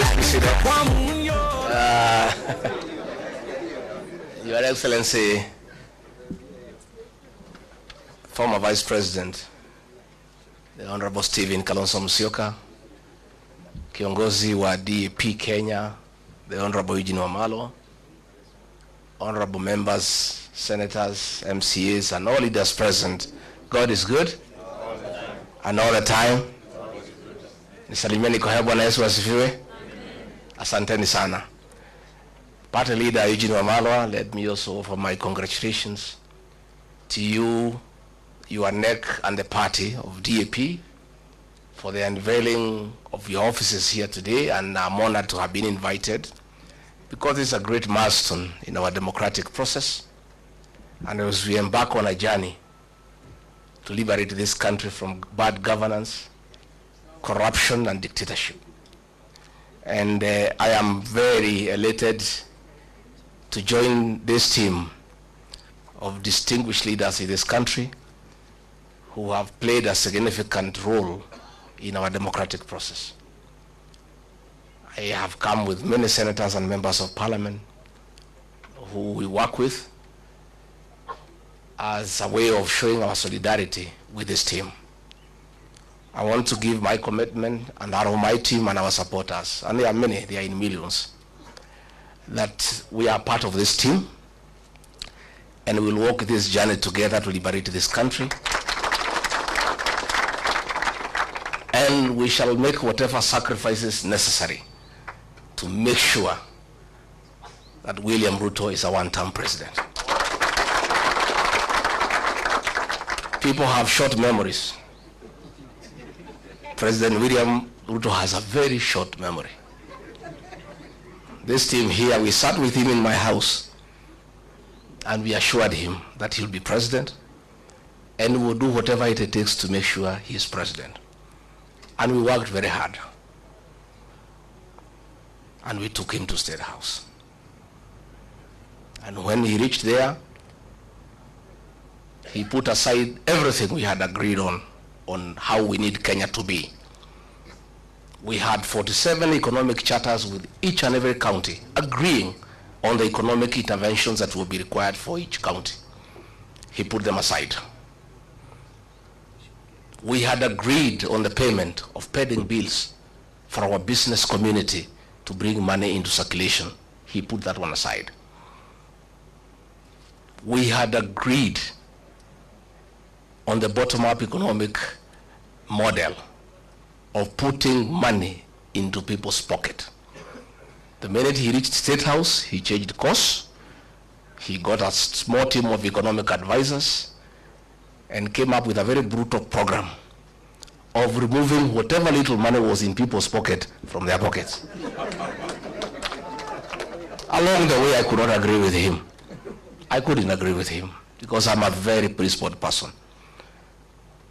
please be seated. Your Excellency, former Vice President, the Honorable Stephen Kalonzo Musyoka, Kiongozi wa DAP Kenya, the Honorable Eugene Wamalwa, honorable members, senators, MCAs, and all leaders present. God is good, and all the time. Nisalimieni kwa Bwana Yesu asifiwe. Asanteni sana. Party leader Eugene Wamalwa, let me also offer my congratulations to you, your NEC, and the party of DAP for the unveiling of your offices here today, and I'm honored to have been invited because it's a great milestone in our democratic process, and as we embark on a journey to liberate this country from bad governance, corruption, and dictatorship. And I am very elated to join this team of distinguished leaders in this country who have played a significant role in our democratic process. I have come with many senators and members of parliament who we work with as a way of showing our solidarity with this team. I want to give my commitment and that of my team and our supporters, and there are many, they are in millions, that we are part of this team and we'll walk this journey together to liberate this country. And we shall make whatever sacrifices necessary to make sure that William Ruto is a one-term president. People have short memories. President William Ruto has a very short memory. This team here, we sat with him in my house and we assured him that he'll be president and we'll do whatever it takes to make sure he is president. And we worked very hard. And we took him to State House. And when he reached there, he put aside everything we had agreed on how we need Kenya to be. We had 47 economic charters with each and every county agreeing on the economic interventions that will be required for each county. He put them aside. We had agreed on the payment of pending bills for our business community to bring money into circulation. He put that one aside. We had agreed on the bottom-up economic model of putting money into people's pocket. The minute he reached State House, he changed course. He got a small team of economic advisors and came up with a very brutal program of removing whatever little money was in people's pocket from their pockets. Along the way, I could not agree with him. I couldn't agree with him because I'm a very principled person.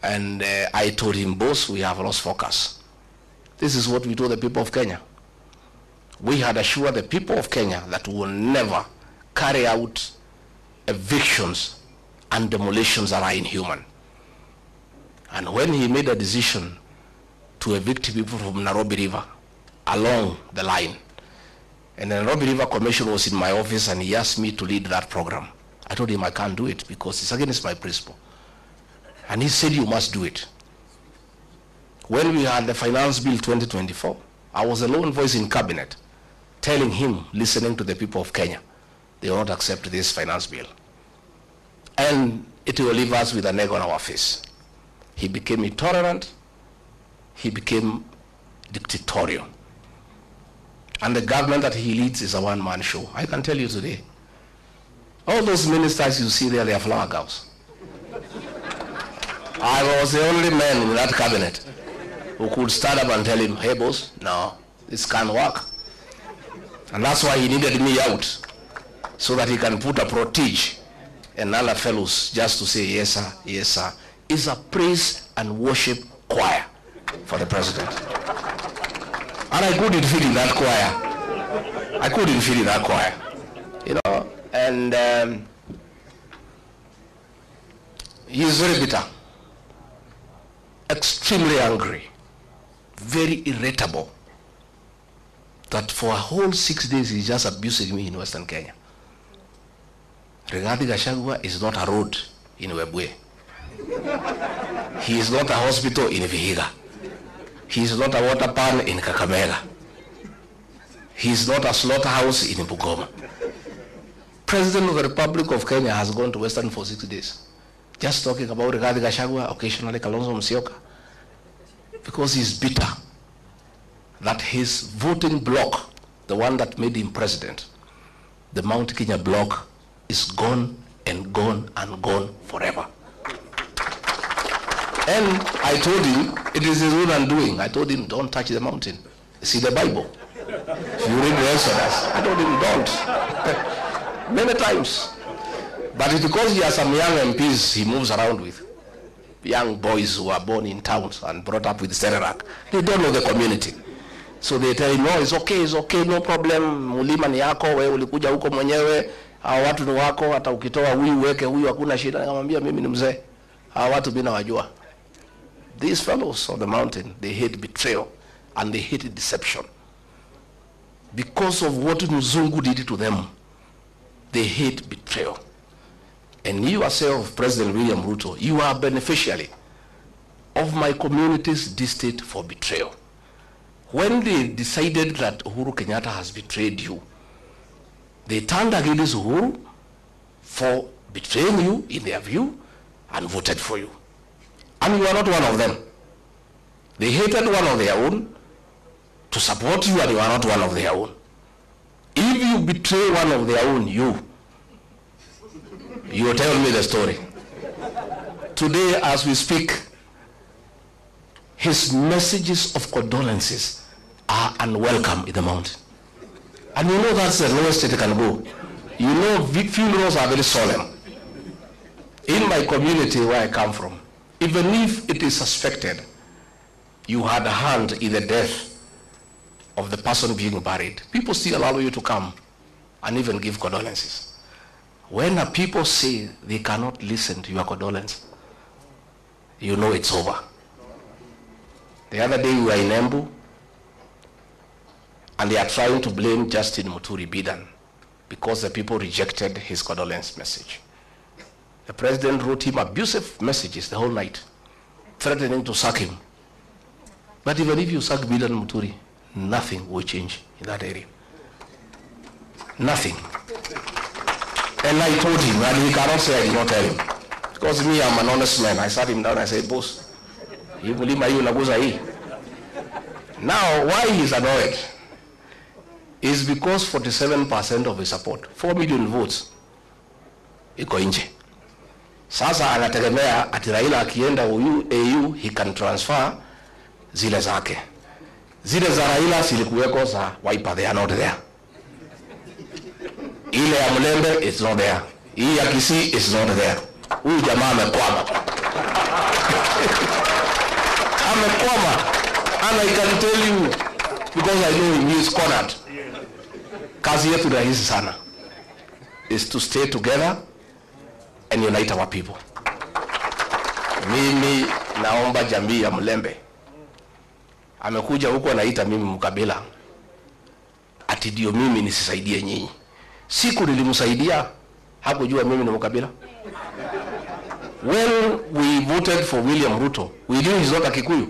And I told him, boss, we have lost focus. This is what we told the people of Kenya. We had assured the people of Kenya that we will never carry out evictions and demolitions that are inhuman. And when he made a decision to evict people from Nairobi River along the line, and the Nairobi River Commission was in my office and he asked me to lead that program, I told him I can't do it because it's against my principle. And he said, you must do it. When we had the Finance Bill 2024, I was a lone voice in cabinet telling him, listening to the people of Kenya, they will not accept this finance bill. And it will leave us with an egg on our face. He became intolerant. He became dictatorial. And the government that he leads is a one-man show. I can tell you today, all those ministers you see there, they are flower girls. I was the only man in that cabinet who could stand up and tell him, hey boss, no, this can't work. And that's why he needed me out, so that he can put a protege and other fellows just to say, yes sir, yes sir. It's a praise and worship choir for the president. And I couldn't fit in that choir. I couldn't fit in that choir. You know, and he is very bitter. Extremely angry, very irritable. that for a whole 6 days he's just abusing me in Western Kenya. Rigathi Gachagua is not a road in Webuye. He is not a hospital in Vihiga. He is not a water pan in Kakamega. He is not a slaughterhouse in Bungoma. President of the Republic of Kenya has gone to Western for 6 days. Just talking about Rigathi Gachagua, occasionally Kalonzo Musyoka, because he's bitter that his voting bloc, the one that made him president, the Mount Kenya bloc, is gone and gone and gone forever. And I told him, it is his own undoing. I told him, don't touch the mountain. See the Bible. If you read the Exodus, I told him, don't. Many times. But it's because he has some young MPs he moves around with. Young boys who are born in towns and brought up with Serelak. They don't know the community. So they tell him, no, it's okay, no problem. Mulima ni yako, wewe ulikuja huko mwenyewe. Hawa watu ni wako, hata ukitoa huyu weke huyu hakuna shida. Nikamwambia mimi ni mzee. Hawa watu mimi nawajua. These fellows on the mountain, they hate betrayal and they hate deception. Because of what Mzungu did to them, they hate betrayal. And you yourself, President William Ruto, you are a beneficiary of my community's distaste for betrayal. When they decided that Uhuru Kenyatta has betrayed you, they turned against Uhuru for betraying you in their view and voted for you. And you are not one of them. They hated one of their own to support you, and you are not one of their own. If you betray one of their own, you will tell me the story. Today, as we speak, his messages of condolences are unwelcome in the mountain. And you know that's the lowest it can go. You know funerals are very solemn. In my community where I come from, even if it is suspected you had a hand in the death of the person being buried, people still allow you to come and even give condolences. When the people say they cannot listen to your condolence, you know it's over. The other day we were in Embu, and they are trying to blame Justin Muturi Bidan because the people rejected his condolence message. The president wrote him abusive messages the whole night, threatening to sack him. But even if you sack Bidan Muturi, nothing will change in that area. Nothing. And I told him, and he cannot say I did not tell him. Because me, I'm an honest man. I sat him down and I said, boss, you believe my now, why he's annoyed is because 47% of his support, 4 million votes, iko nje. Sasa anategemea ati Raila akienda AU, he can transfer zile zake. Zile za Raila zilikuweko za Wiper, they are not there. Ile ya Mlembe, it's not there. Hii ya Kisii, it's not there. Huyu jamaa amekwama. Amekwama. And I can tell you, because I know him, he is cornered. Kazi yetu rahisi sana is to stay together and unite our people. Mimi naomba jamii ya Mlembe. Amekuja huko anaita mimi mkabila. Ati ndio mimi nisisaidie nyinyi. Siku nilimsaidia, hakujua mimi ni mkabila. When we voted for William Ruto, we knew he's not a Kikuyu.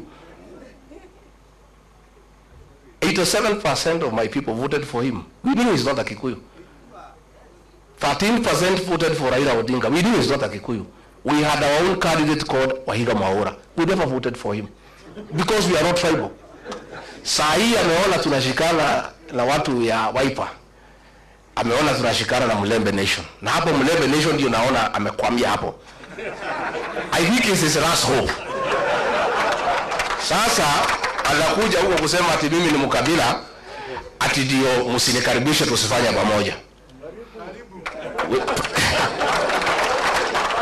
87% of my people voted for him. We knew he's not a Kikuyu. 13% voted for Raila Odinga. We knew he's not a Kikuyu. We had our own candidate called Wahiga Mwaura. We never voted for him because we are not tribal. Saa hii ameona tunashikana na watu ya Wiper. Ameona tunashikana na Mlembe Nation. Na hapo Mlembe Nation ndio naona amekwamia hapo. I think it's his last hope. Sasa anakuja huko kusema ati mimi ni mkabila, ati ndio msinikaribishe tusifanye pamoja.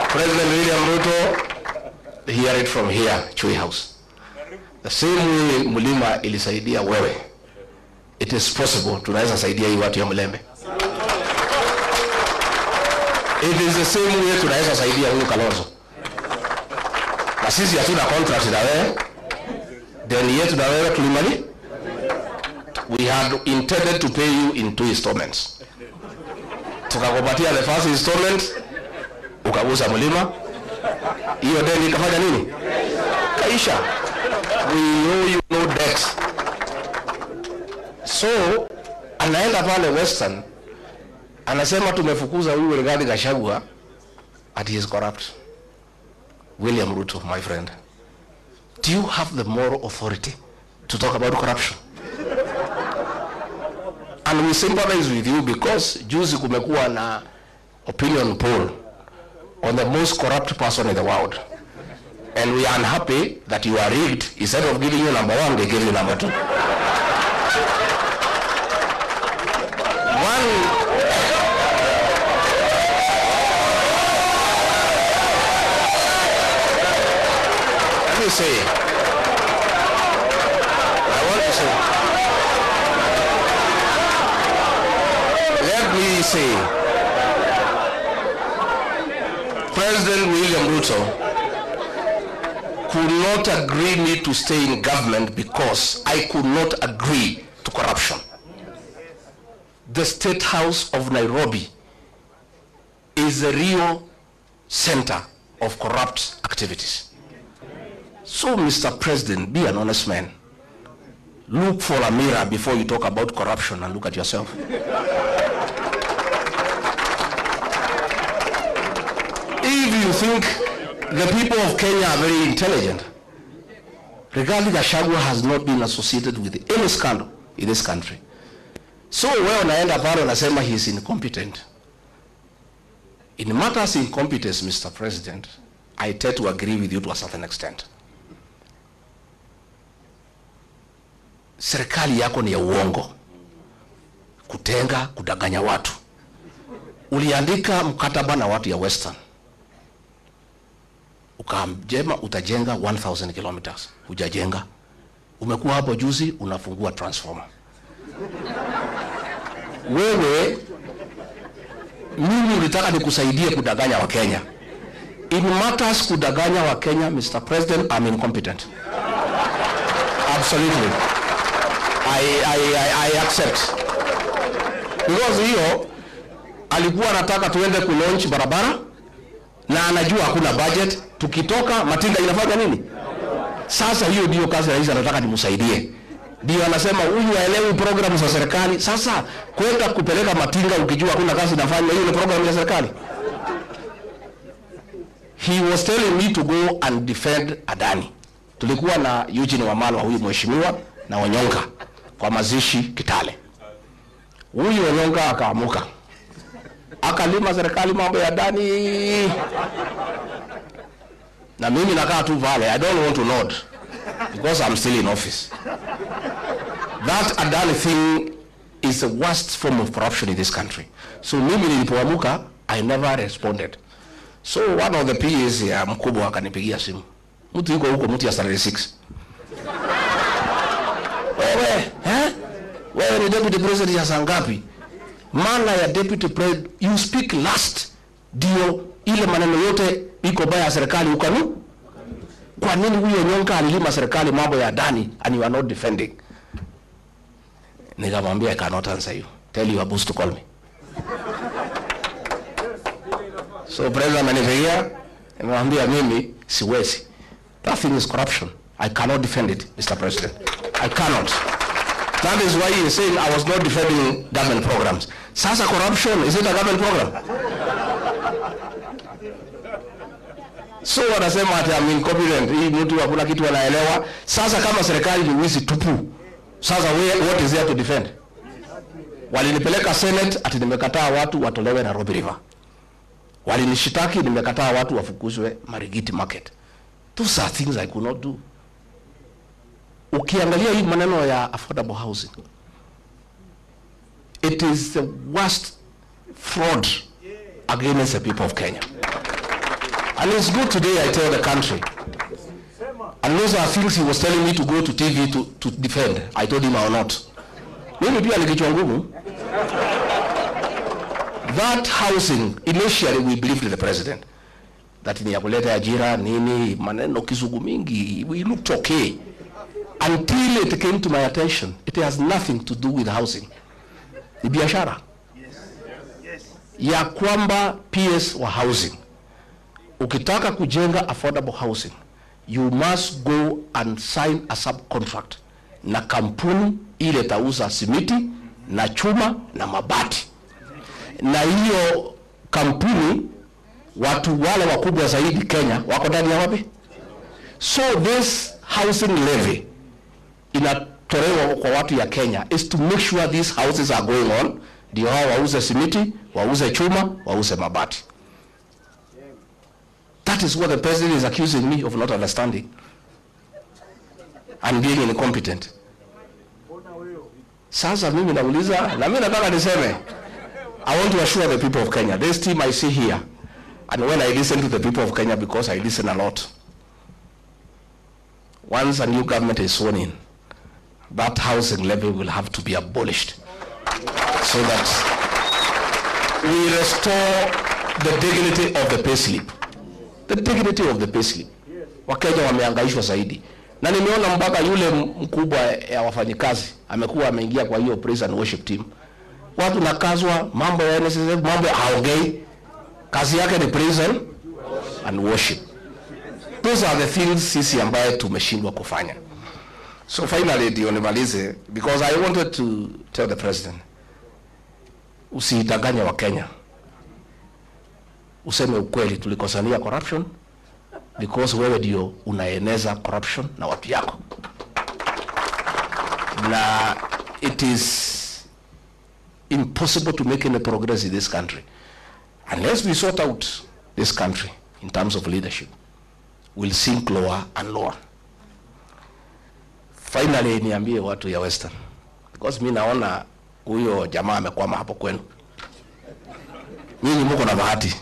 President William Ruto, hear it from here, Chui House. The same way Mulima ilisaidia wewe, it is possible tunaweza saidia hii watu ya Mlembe. It is the same way tunaweza saidia huyu Kalonzo. Na sisi hatuna contract na wewe. Deni yetu na wewe tulimali. we had intended to pay you in 2 installments. Tukakupatia the first installment, ukagusa mlima. Hiyo deni ikafanya nini? Kaisha. We owe you no debt. So, anaenda pale Western, anasema tumefukuza huyu Rigathi Gachagua, and he is corrupt. William Ruto, my friend, do you have the moral authority to talk about corruption? And we sympathize with you because juzi kumekuwa na opinion poll on the most corrupt person in the world. And we are unhappy that you are rigged. Instead of giving you number 1, they give you number 2. Let me say, I want to say, let me say, President William Ruto could not agree me to stay in government because I could not agree to corruption. The State House of Nairobi is the real center of corrupt activities. So, Mr. President, be an honest man. Look for a mirror before you talk about corruption and look at yourself. If you think the people of Kenya are very intelligent, Rigathi Gachagua has not been associated with any scandal in this country. So wewe unaenda pale unasema he is incompetent. In matters of incompetence, Mr. President, I tend to agree with you to a certain extent. Serikali yako ni ya uongo, kutenga, kudanganya watu. Uliandika mkataba na watu ya Western, ukamjema utajenga 1000 kilometers, hujajenga. Umekuwa hapo juzi unafungua transformer. Wewe, mimi ulitaka nikusaidie kudanganya wa Kenya. In matters kudanganya wa Kenya, Mr. President, I'm incompetent. Absolutely. I accept. Because hiyo alikuwa anataka tuende kulaunch barabara na anajua hakuna budget, tukitoka matinga inafanya nini? Sasa hiyo ndio kazi rais anataka nimsaidie. Ndio anasema huyu haelewi programu za serikali. Sasa kwenda kupeleka matinga ukijua hakuna kazi inafanya, hiyo ni programu ya serikali. He was telling me to go and defend Adani. Tulikuwa na Eugene Wamalwa, huyu mheshimiwa, na Wanyonga kwa mazishi Kitale. Huyu Wanyonga akaamuka, akalima serikali mambo ya Adani, na mimi nakaa tu pale. I don't want to nod because I'm still in office. That Adani thing is the worst form of corruption in this country. So mimi nilipoamuka, I never responded. So one of the PAs ya mkubwa akanipigia simu. Mtu yuko huko, mtu ya Saturday 6. Wewe ni deputy president ya saa ngapi? Maana ya deputy president, you speak last. Dio ile maneno yote iko baya ya serikali ukanu. Kwa nini huyo Nyonga alilima serikali mambo ya Adani and you are not defending? Nikamwambia I cannot answer you. Tell your boss to call me. So president ananiambia, nimwambia mimi siwezi. That thing is corruption. I cannot defend it, Mr. President. I cannot. That is why he is saying I was not defending government programs. Sasa corruption, is it a government program? So wanasema ati I'm incompetent. Hii mtu hakuna kitu anaelewa. Sasa kama serikali ni wizi tupu, sasa what is there to defend? Walinipeleka Senate ati nimekataa watu watolewe Nairobi River. Walinishitaki nimekataa watu wafukuzwe Marigiti Market. Those are things I could not do. Ukiangalia hii maneno ya affordable housing, it is the worst fraud against the people of Kenya. And it's good today I tell the country. And those are things he was telling me to go to TV to defend. I told him I will not. Mimi pia nikichwa ngumu. That housing, initially we believed in the president. That ni ya kuleta ajira, nini, maneno kizungu mingi, we looked okay. Until it came to my attention, it has nothing to do with housing. Ni biashara. Ya kwamba PS wa housing. Ukitaka kujenga affordable housing, you must go and sign a subcontract na kampuni ile tauza simiti na chuma na mabati. Na hiyo kampuni watu wale wakubwa zaidi Kenya wako ndani ya wapi? So this housing levy inatolewa kwa watu ya Kenya is to make sure these houses are going on. Ndio hao wauze simiti, wauze chuma, wauze mabati. That is what the president is accusing me of not understanding and being incompetent. Sasa mimi nauliza, na mimi nataka niseme, I want to assure the people of Kenya, this team I see here, and when I listen to the people of Kenya, because I listen a lot, once a new government is sworn in, that housing levy will have to be abolished so that we restore the dignity of the payslip. The dignity of the payslip. Wakenya wamehangaishwa zaidi. Na nimeona mpaka yule mkubwa ya wafanyikazi amekuwa ameingia kwa hiyo praise and worship team. Watu nakazwa mambo ya NSSF, mambo haongei. Kazi yake ni praise and worship. Those are the things sisi ambaye tumeshindwa kufanya. So finally ndio nimalize, because I wanted to tell the president, usidanganye wa Kenya. Useme ukweli, tulikosania corruption because wewe ndio unaeneza corruption na watu yako. Na it is impossible to make any progress in this country unless we sort out this country in terms of leadership. We'll sink lower and lower. Finally niambie watu ya Western, because mimi naona huyo jamaa amekwama hapo kwenu. Nyinyi mko na bahati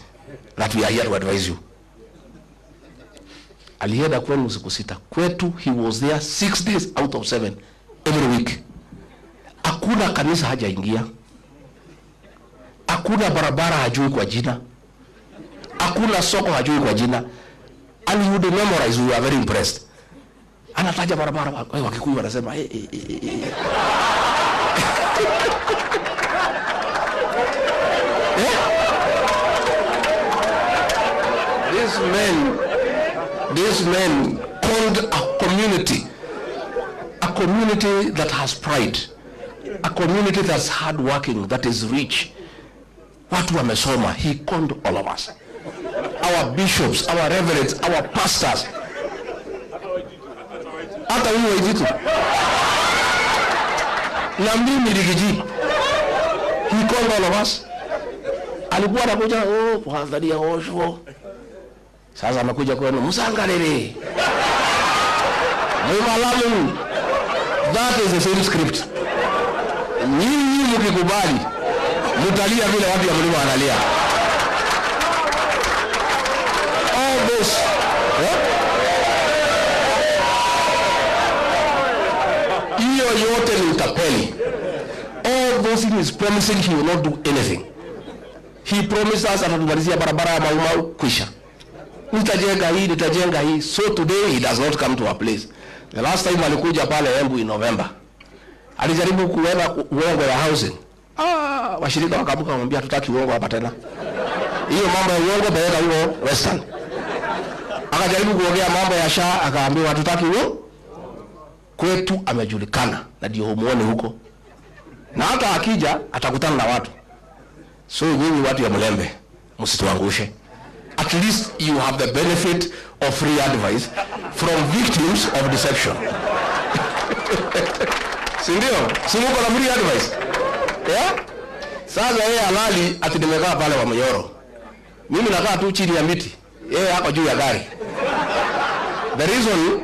that we are here to advise you. Alienda kwenu siku 6. Kwetu he was there 6 days out of 7 every week. Hakuna kanisa hajaingia. Hakuna barabara hajui kwa jina. Hakuna soko hajui kwa jina. And you would memorize, we are very impressed. Anataja barabara, wakikuyu wanasema These men called a community that has pride, a community that's hardworking, that is rich. Watu wamesoma. He called all of us, our bishops, our reverends, our pastors. Hata huyo Waititu na mimi Rigiji, he called all of us. Alikuwa anakuja kuangalia osho. Sasa amekuja kwenu msangalele. Mwalamu. That is the same script. Nyinyi mkikubali mtalia vile watu ya mlima wanalia. All this. Hiyo yote ni utapeli. All those things promising he will not do anything. He promised us atatubalizia barabara ya Mau kwisha. Nitajenga hii. So today he does not come to our place. The last time alikuja pale Embu in November, alijaribu kuenda uongo ya housing. Washirika wakabuka kumwambia tutaki uongo hapa tena. Hiyo mambo ya uongo baada huo Western. Akajaribu kuongea mambo ya SHA, akaambiwa tutaki uongo. Kwetu amejulikana na ndio humuone huko. Na hata akija atakutana na watu. So nyinyi watu ya Mlembe msituangushe. At least you have the benefit of free advice from victims of deception. Sindio? Simuko na free advice. Yeah? Sasa yeye halali ati nimekaa pale wa Mnyoro. Mimi nakaa tu chini ya miti. Yeye hako juu ya gari. The reason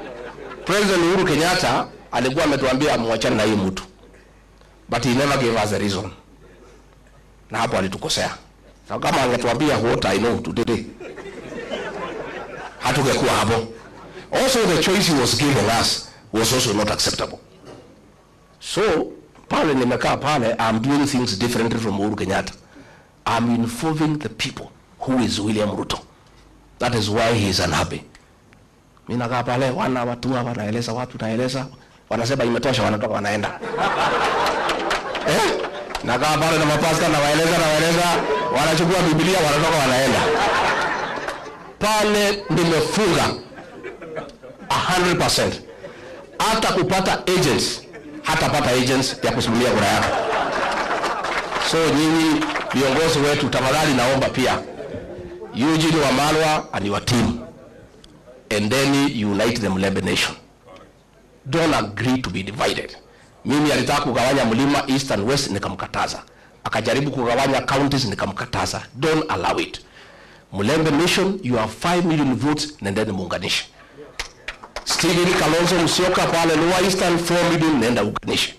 President Uhuru Kenyatta alikuwa ametuambia muachane na hii mtu. But he never gave us a reason. Na hapo alitukosea. So kama angetuambia what I know today, hatungekuwa hapo. Also the choice he was giving us was also not acceptable. So pale nimekaa pale, I'm doing things differently from Uhuru Kenyatta. I'm involving the people who is William Ruto. That is why he is unhappy. Mimi nakaa pale watu wanaeleza watu naeleza wanasema imetosha, wanatoka wanaenda. Na kama pale na mapasta na waeleza wanachukua Biblia wanatoka wanaenda. Pale nimefunga 100%. Hata kupata agents, hatapata agents ya kusimamia kura yako. So nyinyi viongozi wetu, tafadhali naomba pia Eugene Wamalwa and your team, and then unite the Mulembe nation. Don't agree to be divided. Mimi alitaka kugawanya mlima east and west, nikamkataza. Akajaribu kugawanya counties, nikamkataza. Don't allow it. Mulembe nation, you have 5 million votes, nendeni muunganishe. Stephen Kalonzo Musyoka pale Lower Eastern 4 million, nenda uunganishe.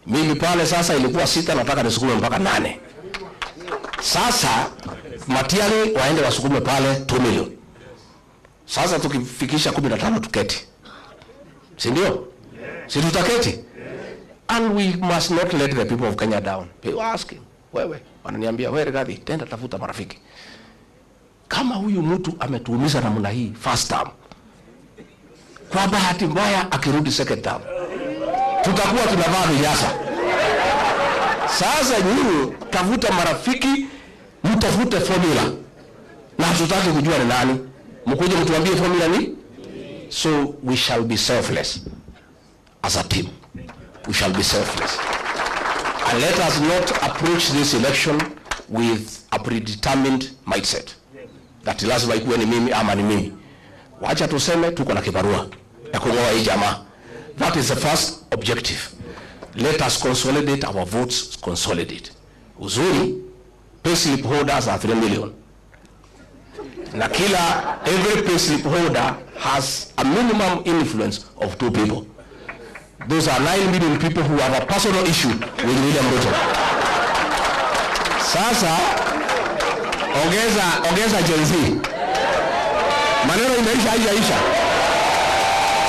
Mimi pale sasa ilikuwa 6, nataka nisukume mpaka 8. Sasa Matiang'i waende wasukume pale 2 million. Sasa tukifikisha 15 tuketi. Si ndio? Si tutaketi? And we must not let the people of Kenya down. People asking, wewe, wananiambia, wewe Rigathi, tenda tafuta marafiki. Kama huyu mtu ametuumiza namna hii first term, kwa bahati mbaya akirudi second term, tutakuwa tunavaa vinyasa. Sasa nyinyi tafuta marafiki, mtafute formula. Na hatutaki kujua ni nani. Mkuje mtuambie formula ni? So we shall be selfless as a team. We shall be selfless. And let us not approach this election with a predetermined mindset. That lazima ikuwe ni mimi ama ni mimi. Wacha tuseme tuko na kibarua ya kungoa hii jamaa. That is the first objective. Let us consolidate our votes, consolidate. Uzuri, payslip holders are 3 million. Na kila, every payslip holder has a minimum influence of 2 people. Those are 9 million people who have a personal issue with William Ruto. Sasa, ongeza Gen Z. Maneno imeisha.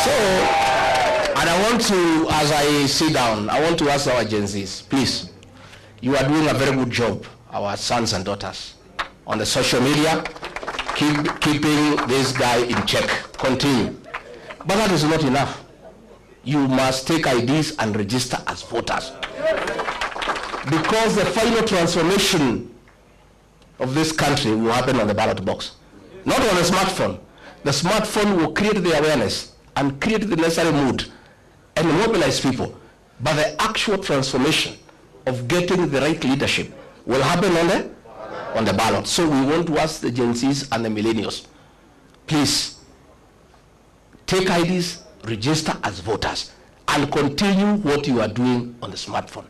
So, and I want to, as I sit down, I want to ask our Gen Zs, please, you are doing a very good job, our sons and daughters, on the social media, keeping this guy in check. Continue. But that is not enough. You must take IDs and register as voters. Because the final transformation of this country will happen on the ballot box. Not on a smartphone. The smartphone will create the awareness and create the necessary mood and mobilize people. But the actual transformation of getting the right leadership will happen on the ballot. So we want to ask the Gen Zs and the millennials, please take IDs, register as voters, and continue what you are doing on the smartphone.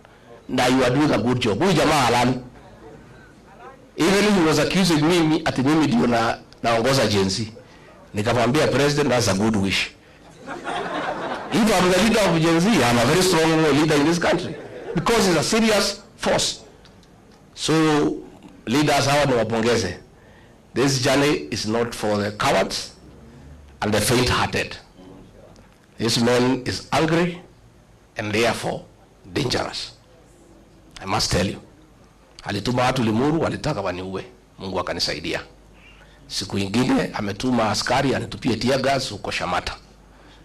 Now you are doing a good job. Huyu jamaa halali. Even he was accusing me ati mimi ndio naongoza Gen Z. Nikamwambia president, that's a good wish. If I'm the leader of Gen Z, I'm a very strong leader in this country. Because it's a serious force. So, leaders, hawa niwapongeze. This journey is not for the cowards and the faint-hearted. This man is angry and therefore dangerous. I must tell you. Alituma watu Limuru, walitaka waniue. Mungu akanisaidia. Siku ingine ametuma askari anitupie tear gas huko Shamata.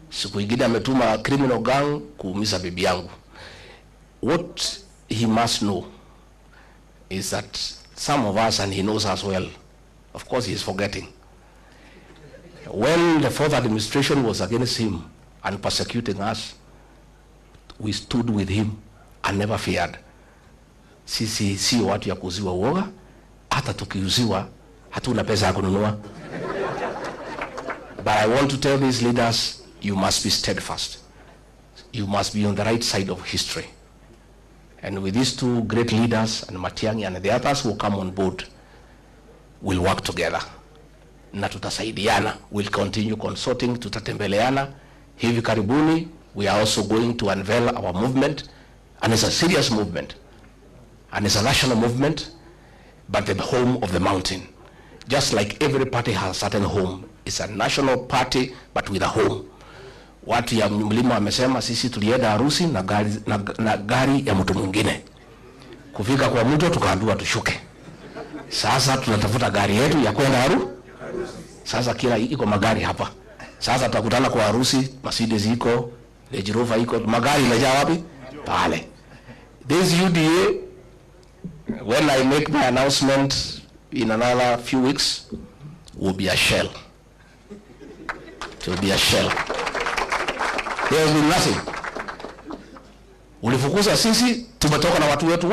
Siku ingine ametuma criminal gang kuumiza bibi yangu. What he must know is that some of us, and he knows us well, of course he is forgetting. When the fourth administration was against him and persecuting us, we stood with him and never feared. Sisi si watu ya kuuziwa uoga, hata tukiuziwa hatuna pesa ya kununua. But I want to tell these leaders, you must be steadfast. You must be on the right side of history. And with these two great leaders, and Matiang'i and the others who come on board, we'll work together. Na tutasaidiana. We'll continue consulting, tutatembeleana. Hivi karibuni, we are also going to unveil our movement. And it's a serious movement. And it's a national movement, but the home of the mountain. Just like every party has a certain home. It's a national party, but with a home. Watu ya mlima wamesema sisi tulienda harusi na gari ya mtu mwingine. Kufika kwa mtu tukaambiwa tushuke. Sasa tunatafuta gari yetu ya kwenda harusi. Sasa kila iko magari hapa. Sasa tutakutana kwa harusi, Mercedes iko, Range Rover iko, magari imejaa wapi? Pale. This UDA, when I make my announcement in another few weeks, will be a shell. It will be a shell. There will be nothing. Ulifukuza sisi, tumetoka na watu wetu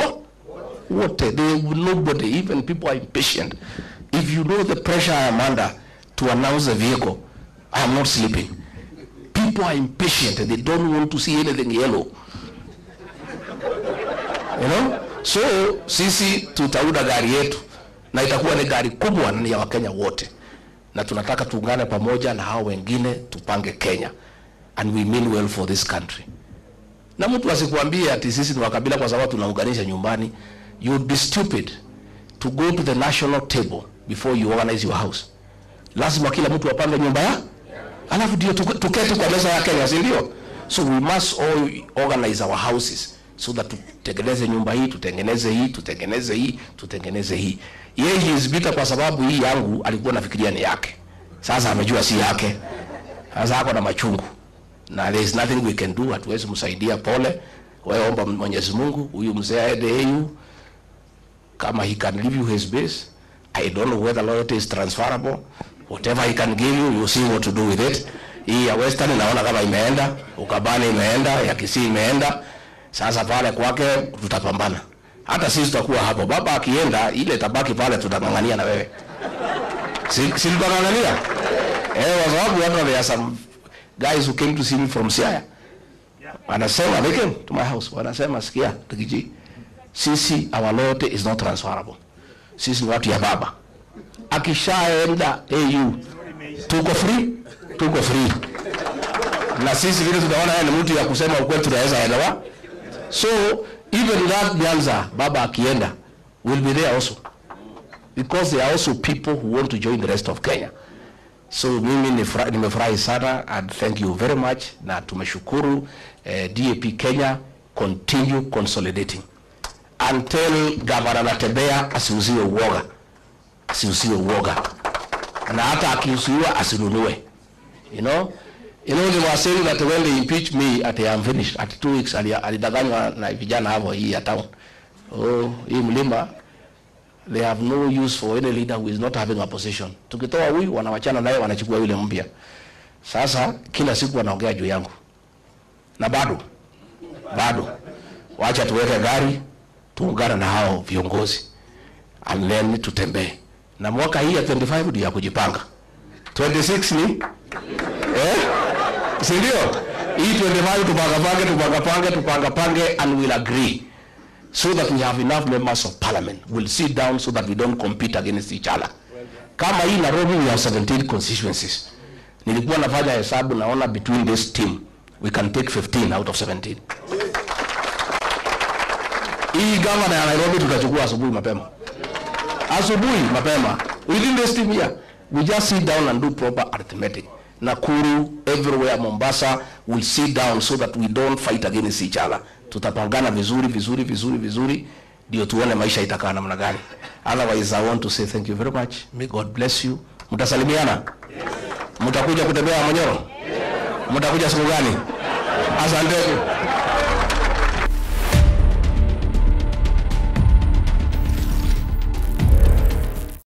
wote. Nobody, even people are impatient. If you know the pressure I am under to announce a vehicle, I am not sleeping. People are impatient and they don't want to see anything yellow. You know? So, sisi tutauda gari yetu. Na itakuwa ni gari kubwa ni ya Wakenya wote. Na tunataka tuungane pamoja na hao wengine tupange Kenya. And we mean well for this country. Na mtu asikuambie ati sisi ni wakabila kwa sababu tunaunganisha nyumbani. You would be stupid to go to the national table before you organize your house. Lazima kila mtu apange nyumba ya. Alafu ndio tuketi kwa meza ya Kenya, si ndio? So we must all organize our houses so that tutengeneze nyumba hii, tutengeneze hii, tutengeneze hii, tutengeneze hii. Yeye is bitter kwa sababu hii yangu alikuwa anafikiria ni yake. Sasa amejua si yake. Sasa hako na machungu. Na there is nothing we can do, hatuwezi msaidia, pole. Wewe omba Mwenyezi Mungu, huyu mzee aende EU kama he can give you his base. I don't know whether loyalty is transferable. Whatever he can give you, you see what to do with it. Hii ya Western naona kama imeenda, Ukabani imeenda, ya Kisii imeenda. Sasa pale kwake tutapambana. Hata sisi tutakuwa hapo. Baba akienda, ile tabaki pale tutangangania na wewe. Si tutangangania? Kwa sababu hata there are some guys who came to see me from Siaya. Wanasema, they came to my house. Wanasema, sikia, Rigiji, sisi, our loyalty is not transferable. Sisi ni watu ya baba. Akishaenda AU, tuko free. Na sisi vile tunaona yeye ni mtu ya kusema ukweli tunaweza elewa. So, even that Nyanza, baba akienda, will be there also. Because there are also people who want to join the rest of Kenya. So mimi nimefurahi sana and thank you very much, na tumeshukuru DAP Kenya, continue consolidating until Governor Natembea asiuziwe uoga, na hata akiuziwa asinunue. You know they were saying that when they impeach me at I am finished at 2 weeks, alidanganywa na vijana hapo hii ya town. Hii mlima, they have no use for any leader who is not having a position. Tukitoa huyu wanawachana naye, wanachukua yule mpya. Sasa kila siku wanaongea juu yangu. Na bado wacha tuweke gari, tuungane na hao viongozi, and then tutembee. Na mwaka hii ya 25 ndio ya kujipanga. 26 ni si ndio? Hii 25 tupangapange and we'll agree. So that we have enough members of parliament. We'll sit down so that we don't compete against each other. Kama hii Nairobi we have 17 constituencies. Nilikuwa nafanya hesabu, naona between this team we can take 15 out of 17. Hii gavana ya Nairobi tutachukua asubuhi mapema. Within this team here, we just sit down and do proper arithmetic. Nakuru, everywhere, Mombasa, we'll sit down so that we don't fight against each other. Tutapangana vizuri ndio tuone maisha itakaa namna gani. Otherwise, I want to say thank you very much. May God bless you. Mtasalimiana? Mtakuja kutembea Monyoro? Mtakuja siku gani? Asante.